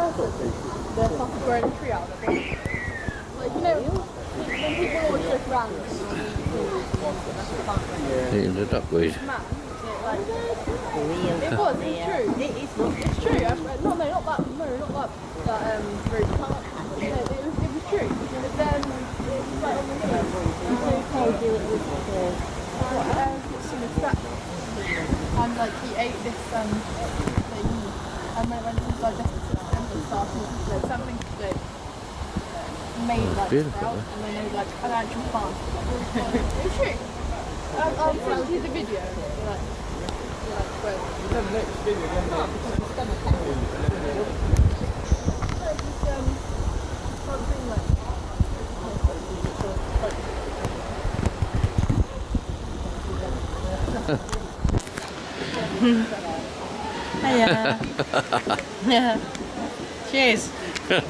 They're fucking growing a tree out of it. Like, you know, when people always look around eating the duckweed. Man, it was, it's true. It's true. No, not that very part. It was true. But then, it's like on the hill. Who told you it was some effect. And like, he ate this thing, and when it went to his digestive system, it started, something that made like sprouts, and they made like an actual plant. It's true. I'll send you the video. Hiya. Yeah. Cheers. Yeah.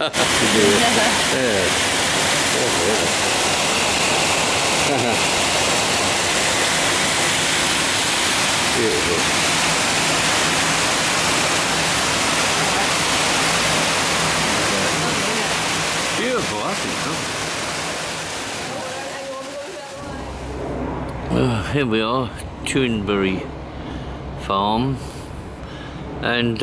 Beautiful. Beautiful, I think so. Here we are, Tewin farm, and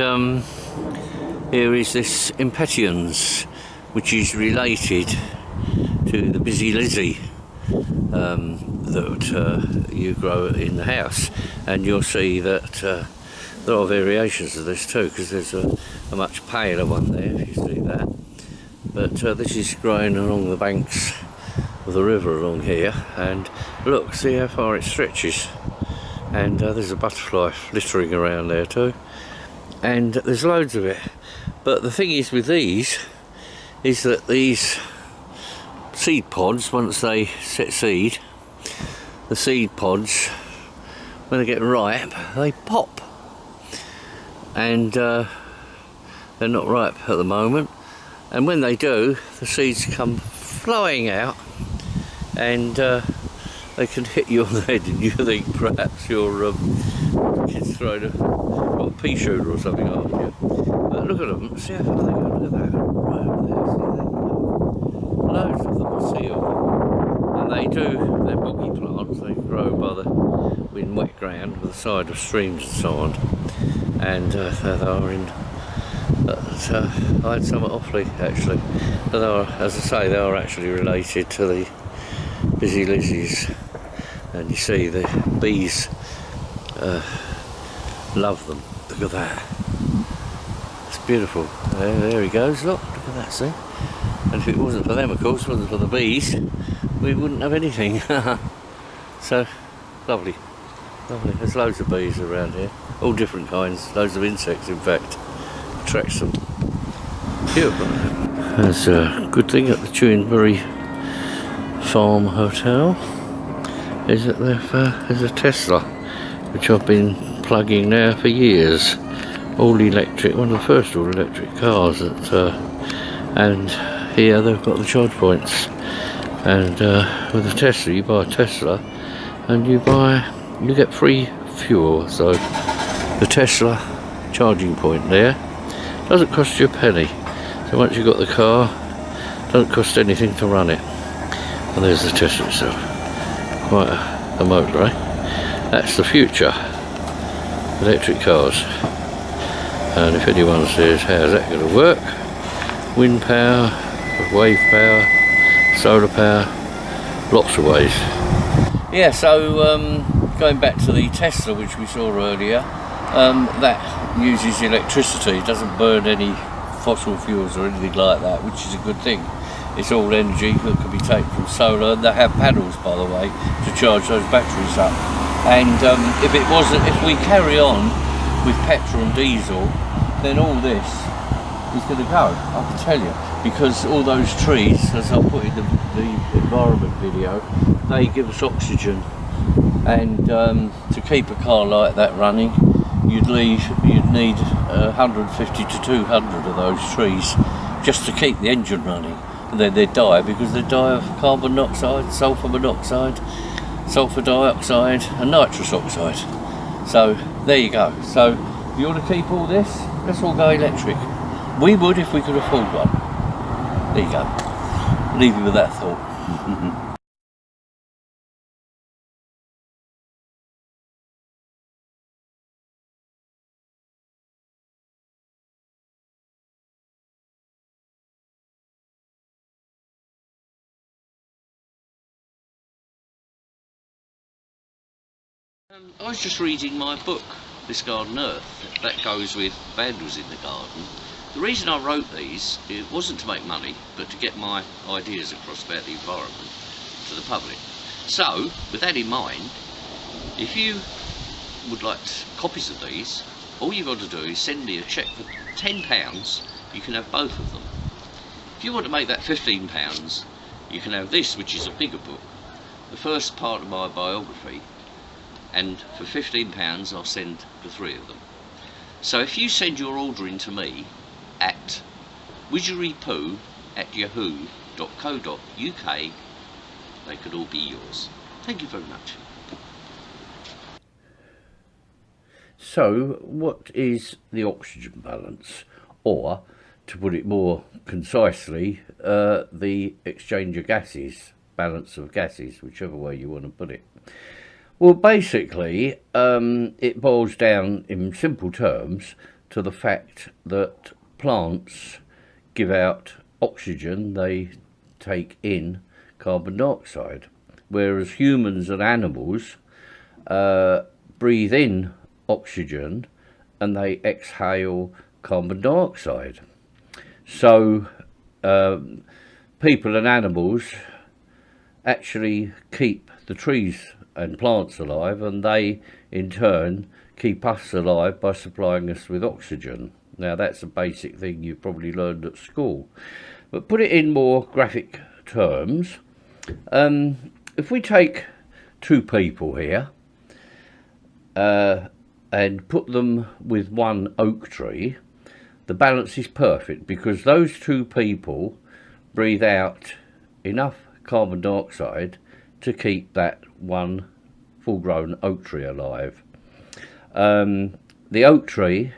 here is this impatiens, which is related to the busy Lizzie that you grow in the house, and you'll see that there are variations of this too, because there's a much paler one there, if you see that. But this is growing along the banks of the river along here, and look, see how far it stretches. And there's a butterfly flittering around there too, and there's loads of it. But the thing is with these is that these seed pods, once they set seed, the seed pods, when they get ripe, they pop, and they're not ripe at the moment. And when they do, the seeds come flowing out, and they can hit you on the head, and you think perhaps your kid's thrown a pea shooter or something after you. But look at them, see how far they go, look at that, right over there, see that? Loads of them are sealed, and they're boggy plants, they grow in wet ground with the side of streams and so on, and they are in, I had some at Offley actually, but they are, as I say, they are actually related to the busy lizzies. And you see the bees love them. Look at that. It's beautiful. There he goes, look at that, see? And if it wasn't for them, of course, wasn't for the bees, we wouldn't have anything. So, lovely. Lovely. There's loads of bees around here. All different kinds. Loads of insects, in fact. Attracts them. Beautiful. There's a good thing at the Tewin Farm Hotel is that there's a Tesla, which I've been plugging now for years. All electric, one of the first all electric cars and here they've got the charge points, and with a Tesla you buy a Tesla and you get free fuel. So the Tesla charging point there doesn't cost you a penny, so once you've got the car, it doesn't cost anything to run it. And there's the Tesla itself. Quite a motor, eh? That's the future. Electric cars. And if anyone says, how's that going to work? Wind power, wave power, solar power, lots of ways. Yeah, so going back to the Tesla, which we saw earlier, that uses electricity. It doesn't burn any fossil fuels or anything like that, which is a good thing. It's all energy that can be taken from solar. They have panels, by the way, to charge those batteries up. And if we carry on with petrol and diesel, then all this is going to go, I can tell you. Because all those trees, as I'll put in the environment video, they give us oxygen. And to keep a car like that running, you'd need 150 to 200 of those trees just to keep the engine running. And then they'd die, because they die of carbon monoxide, sulphur monoxide, sulphur dioxide and nitrous oxide. So there you go. So if you want to keep all this, let's all go electric. We would if we could afford one. There you go. Leave you with that thought. I was just reading my book, This Garden Earth, that goes with Vandals in the Garden. The reason I wrote these, it wasn't to make money, but to get my ideas across about the environment to the public. So, with that in mind, if you would like copies of these, all you've got to do is send me a cheque for £10, you can have both of them. If you want to make that £15, you can have this, which is a bigger book, the first part of my biography, and for £15 I'll send the 3 of them. So if you send your order in to me at widgerypoo@yahoo.co.uk, they could all be yours. Thank you very much. So what is the oxygen balance, or to put it more concisely, the exchange of gases, balance of gases, whichever way you want to put it? Well, basically, it boils down in simple terms to the fact that plants give out oxygen, they take in carbon dioxide, whereas humans and animals breathe in oxygen and they exhale carbon dioxide. So people and animals actually keep the trees and plants alive, and they in turn keep us alive by supplying us with oxygen. Now that's a basic thing you've probably learned at school, but put it in more graphic terms. If we take 2 people here and put them with one oak tree, the balance is perfect, because those 2 people breathe out enough carbon dioxide to keep that one full-grown oak tree alive. The oak tree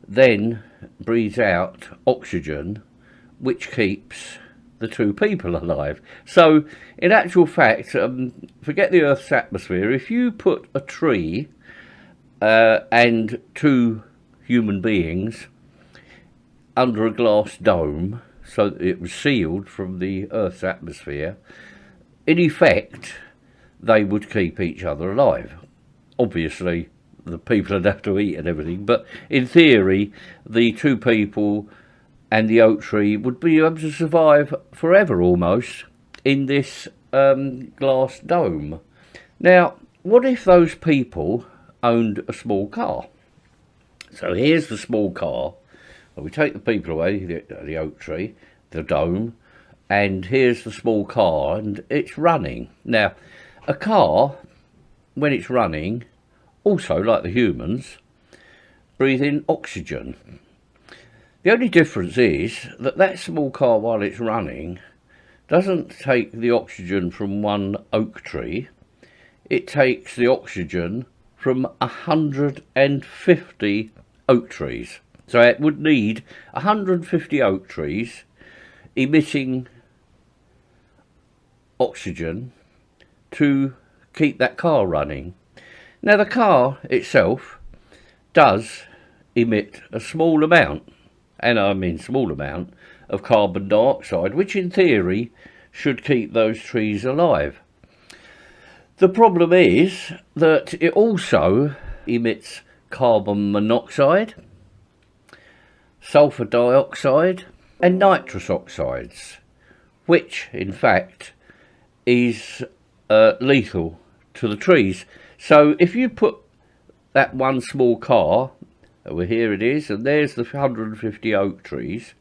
then breathes out oxygen, which keeps the 2 people alive. So in actual fact, forget the Earth's atmosphere. If you put a tree and 2 human beings under a glass dome, so that it was sealed from the Earth's atmosphere, in effect they would keep each other alive. Obviously the people would have to eat and everything, but in theory the 2 people and the oak tree would be able to survive forever almost in this glass dome. Now what if those people owned a small car? So here's the small car, and we take the people away, the oak tree, the dome, and here's the small car, and it's running. Now a car, when it's running, also like the humans, breathe in oxygen. The only difference is that that small car, while it's running, doesn't take the oxygen from one oak tree, it takes the oxygen from 150 oak trees. So it would need 150 oak trees emitting oxygen to keep that car running. Now the car itself does emit a small amount, and I mean small amount, of carbon dioxide, which in theory should keep those trees alive. The problem is that it also emits carbon monoxide, sulfur dioxide and nitrous oxides, which in fact is lethal to the trees. So if you put that one small car, well, here it is, and there's the 150 oak trees,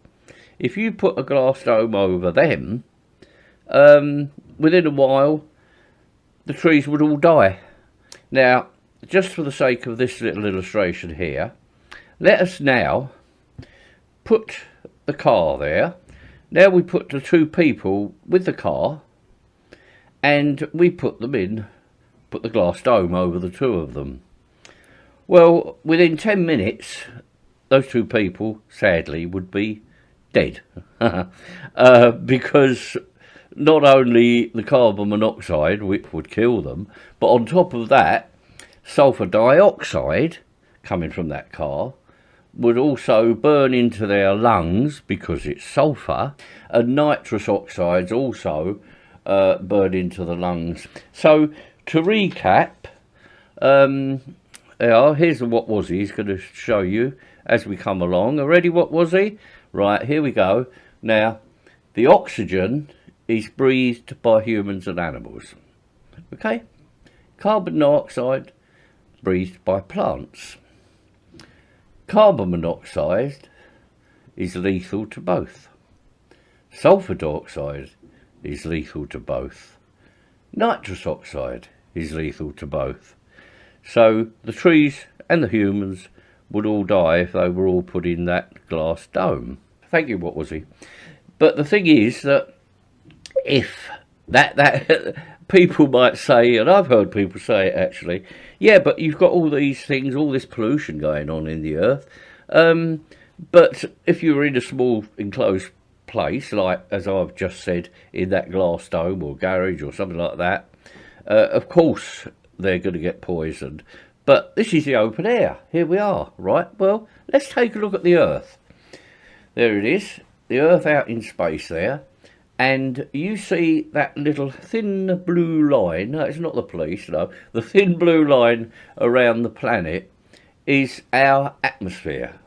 if you put a glass dome over them, within a while the trees would all die. Now, just for the sake of this little illustration here, let us now put the car there. Now we put the 2 people with the car, and we put them in, put the glass dome over the 2 of them. Well, within 10 minutes those two people, sadly, would be dead. Because not only the carbon monoxide, which would kill them, but on top of that, sulfur dioxide coming from that car would also burn into their lungs because it's sulfur, and nitrous oxides also burn into the lungs. So to recap, here's what was he's going to show you as we come along. Already, what was he? Right, here we go. Now, the oxygen is breathed by humans and animals. Okay? Carbon dioxide breathed by plants. Carbon monoxide is lethal to both. Sulfur dioxide is lethal to both. Nitrous oxide is lethal to both. So the trees and the humans would all die if they were all put in that glass dome. Thank you, what was he? But the thing is that if that people might say, and I've heard people say it actually, yeah, but you've got all these things, all this pollution going on in the earth. But if you were in a small enclosed place, like as I've just said, in that glass dome or garage or something like that, of course they're going to get poisoned. But this is the open air. Here we are, right? Well, let's take a look at the Earth. There it is, the Earth out in space there. And you see that little thin blue line. No, it's not the police, no. The thin blue line around the planet is our atmosphere.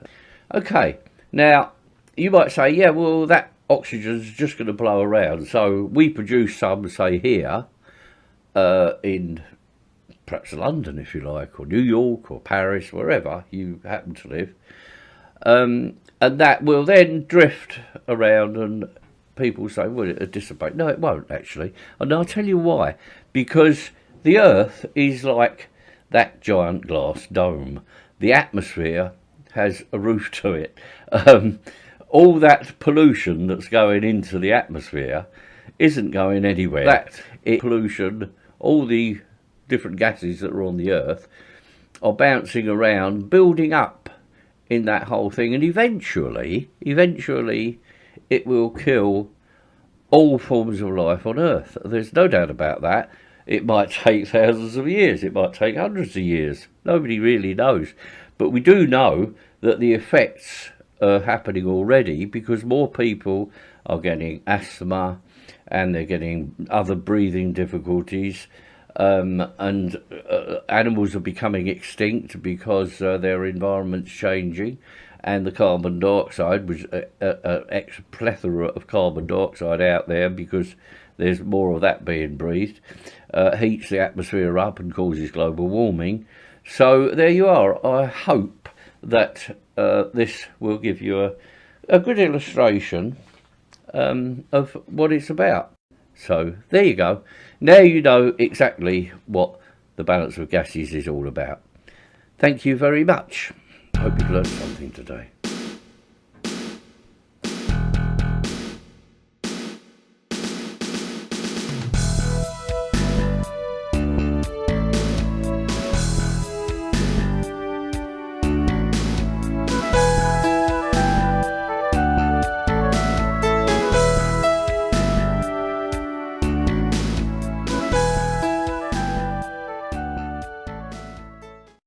Okay, now, you might say, yeah, well, that oxygen's just going to blow around. So we produce some, say, here in perhaps London, if you like, or New York, or Paris, wherever you happen to live. And that will then drift around, and people say, well, it'll dissipate. No, it won't, actually. And I'll tell you why. Because the Earth is like that giant glass dome. The atmosphere has a roof to it. All that pollution that's going into the atmosphere isn't going anywhere. That pollution, all the different gases that are on the Earth, are bouncing around, building up in that whole thing, and eventually it will kill all forms of life on Earth. There's no doubt about that. It might take thousands of years, it might take hundreds of years. Nobody really knows. But we do know that the effects are happening already, because more people are getting asthma and they're getting other breathing difficulties. And animals are becoming extinct because their environment's changing, and the carbon dioxide, which an plethora of carbon dioxide out there, because there's more of that being breathed, heats the atmosphere up and causes global warming. So there you are. I hope that this will give you a good illustration of what it's about. So there you go. Now you know exactly what the balance of gases is all about. Thank you very much. Hope you've learned something today.